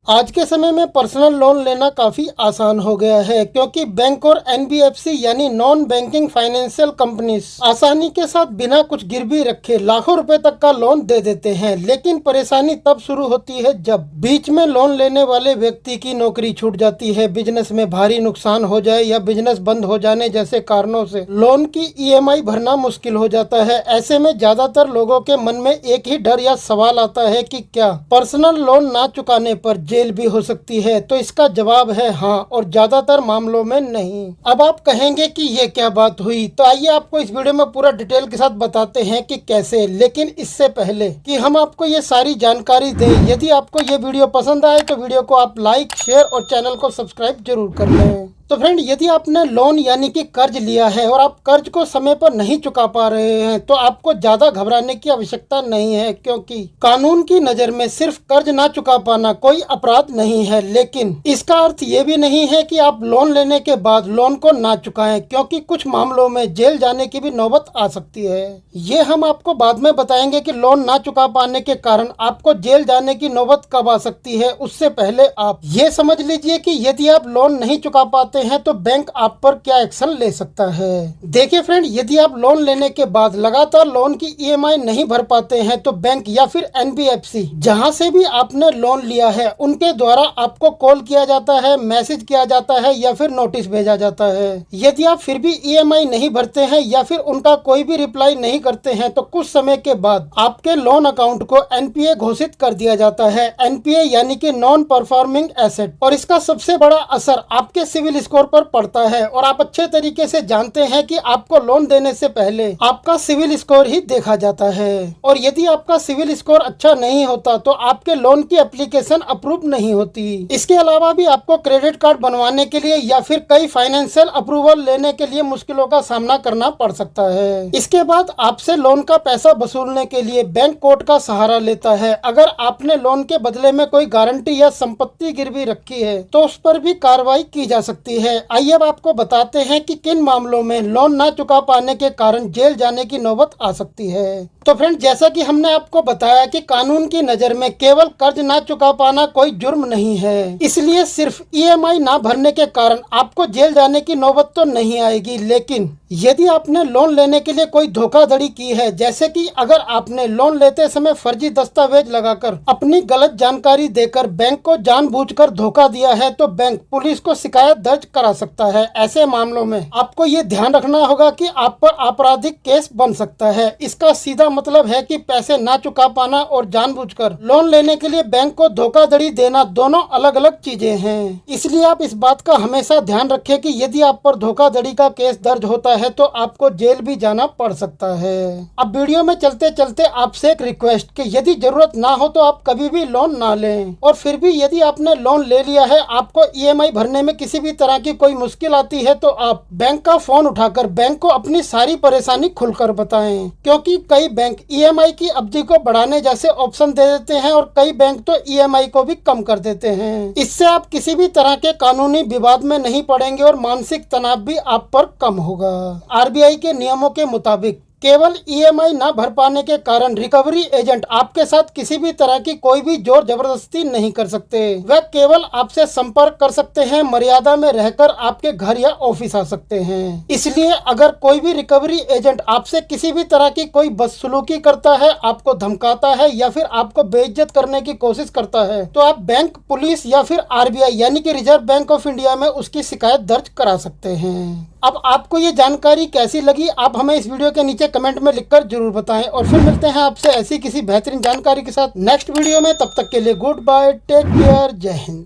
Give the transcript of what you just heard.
आज के समय में पर्सनल लोन लेना काफ़ी आसान हो गया है क्योंकि बैंक और एनबीएफसी यानी नॉन बैंकिंग फाइनेंशियल कंपनीज आसानी के साथ बिना कुछ गिरवी रखे लाखों रुपए तक का लोन दे देते हैं। लेकिन परेशानी तब शुरू होती है जब बीच में लोन लेने वाले व्यक्ति की नौकरी छूट जाती है, बिजनेस में भारी नुकसान हो जाए या बिजनेस बंद हो जाने जैसे कारणों से लोन की ईएमआई भरना मुश्किल हो जाता है। ऐसे में ज्यादातर लोगों के मन में एक ही डर या सवाल आता है कि क्या पर्सनल लोन ना चुकाने पर जेल भी हो सकती है। तो इसका जवाब है हाँ, और ज्यादातर मामलों में नहीं। अब आप कहेंगे कि ये क्या बात हुई, तो आइए आपको इस वीडियो में पूरा डिटेल के साथ बताते हैं कि कैसे। लेकिन इससे पहले कि हम आपको ये सारी जानकारी दें, यदि आपको ये वीडियो पसंद आए तो वीडियो को आप लाइक, शेयर और चैनल को सब्सक्राइब जरूर कर लें। तो फ्रेंड, यदि आपने लोन यानी कि कर्ज लिया है और आप कर्ज को समय पर नहीं चुका पा रहे हैं तो आपको ज्यादा घबराने की आवश्यकता नहीं है, क्योंकि कानून की नज़र में सिर्फ कर्ज ना चुका पाना कोई अपराध नहीं है। लेकिन इसका अर्थ ये भी नहीं है कि आप लोन लेने के बाद लोन को ना चुकाएं, क्योंकि कुछ मामलों में जेल जाने की भी नौबत आ सकती है। ये हम आपको बाद में बताएंगे कि लोन ना चुका पाने के कारण आपको जेल जाने की नौबत कब आ सकती है। उससे पहले आप ये समझ लीजिए कि यदि आप लोन नहीं चुका पाते हैं तो बैंक आप पर क्या एक्शन ले सकता है। देखिए फ्रेंड, यदि आप लोन लेने के बाद लगातार लोन की ईएमआई नहीं भर पाते हैं तो बैंक या फिर एनबीएफसी जहां से भी आपने लोन लिया है उनके द्वारा आपको कॉल किया जाता है, मैसेज किया जाता है या फिर नोटिस भेजा जाता है। यदि आप फिर भी ईएमआई नहीं भरते हैं या फिर उनका कोई भी रिप्लाई नहीं करते हैं तो कुछ समय के बाद आपके लोन अकाउंट को एनपीए घोषित कर दिया जाता है। एनपीए यानी कि नॉन परफॉर्मिंग एसेट, और इसका सबसे बड़ा असर आपके सिविल स्कोर पर पड़ता है। और आप अच्छे तरीके से जानते हैं कि आपको लोन देने से पहले आपका सिविल स्कोर ही देखा जाता है, और यदि आपका सिविल स्कोर अच्छा नहीं होता तो आपके लोन की एप्लीकेशन अप्रूव नहीं होती। इसके अलावा भी आपको क्रेडिट कार्ड बनवाने के लिए या फिर कई फाइनेंशियल अप्रूवल लेने के लिए मुश्किलों का सामना करना पड़ सकता है। इसके बाद आपसे लोन का पैसा वसूलने के लिए बैंक कोर्ट का सहारा लेता है। अगर आपने लोन के बदले में कोई गारंटी या संपत्ति गिरवी रखी है तो उस पर भी कार्रवाई की जा सकती है। आइए अब आपको बताते हैं कि किन मामलों में लोन ना चुका पाने के कारण जेल जाने की नौबत आ सकती है। तो फ्रेंड, जैसा कि हमने आपको बताया कि कानून की नज़र में केवल कर्ज ना चुका पाना कोई जुर्म नहीं है, इसलिए सिर्फ ईएमआई ना भरने के कारण आपको जेल जाने की नौबत तो नहीं आएगी। लेकिन यदि आपने लोन लेने के लिए कोई धोखाधड़ी की है, जैसे कि अगर आपने लोन लेते समय फर्जी दस्तावेज लगाकर अपनी गलत जानकारी देकर बैंक को जानबूझकर धोखा दिया है, तो बैंक पुलिस को शिकायत दर्ज करा सकता है। ऐसे मामलों में आपको ये ध्यान रखना होगा कि आप पर आपराधिक केस बन सकता है। इसका सीधा मतलब है कि पैसे ना चुका पाना और जानबूझकर लोन लेने के लिए बैंक को धोखाधड़ी देना दोनों अलग अलग चीजें हैं। इसलिए आप इस बात का हमेशा ध्यान रखें कि यदि आप पर धोखाधड़ी का केस दर्ज होता है तो आपको जेल भी जाना पड़ सकता है। अब वीडियो में चलते चलते आपसे एक रिक्वेस्ट कि यदि जरूरत ना हो तो आप कभी भी लोन ना लें, और फिर भी यदि आपने लोन ले लिया है, आपको ईएमआई भरने में किसी भी तरह की कोई मुश्किल आती है तो आप बैंक का फोन उठाकर बैंक को अपनी सारी परेशानी खुलकर बताएं, क्योंकि कई बैंक ईएमआई की अवधि को बढ़ाने जैसे ऑप्शन दे देते हैं और कई बैंक तो ईएमआई को भी कम कर देते हैं। इससे आप किसी भी तरह के कानूनी विवाद में नहीं पड़ेंगे और मानसिक तनाव भी आप पर कम होगा। आरबीआई के नियमों के मुताबिक केवल ईएमआई ना भर पाने के कारण रिकवरी एजेंट आपके साथ किसी भी तरह की कोई भी जोर जबरदस्ती नहीं कर सकते। वह केवल आपसे संपर्क कर सकते हैं, मर्यादा में रहकर आपके घर या ऑफिस आ सकते हैं। इसलिए अगर कोई भी रिकवरी एजेंट आपसे किसी भी तरह की कोई बदसलूकी करता है, आपको धमकाता है या फिर आपको बेइज्जत करने की कोशिश करता है, तो आप बैंक, पुलिस या फिर आरबीआई यानी कि रिजर्व बैंक ऑफ इंडिया में उसकी शिकायत दर्ज करा सकते हैं। अब आपको ये जानकारी कैसी लगी, आप हमें इस वीडियो के नीचे कमेंट में लिखकर जरूर बताएं, और फिर मिलते हैं आपसे ऐसी किसी बेहतरीन जानकारी के साथ नेक्स्ट वीडियो में। तब तक के लिए गुड बाय, टेक केयर, जय हिंद।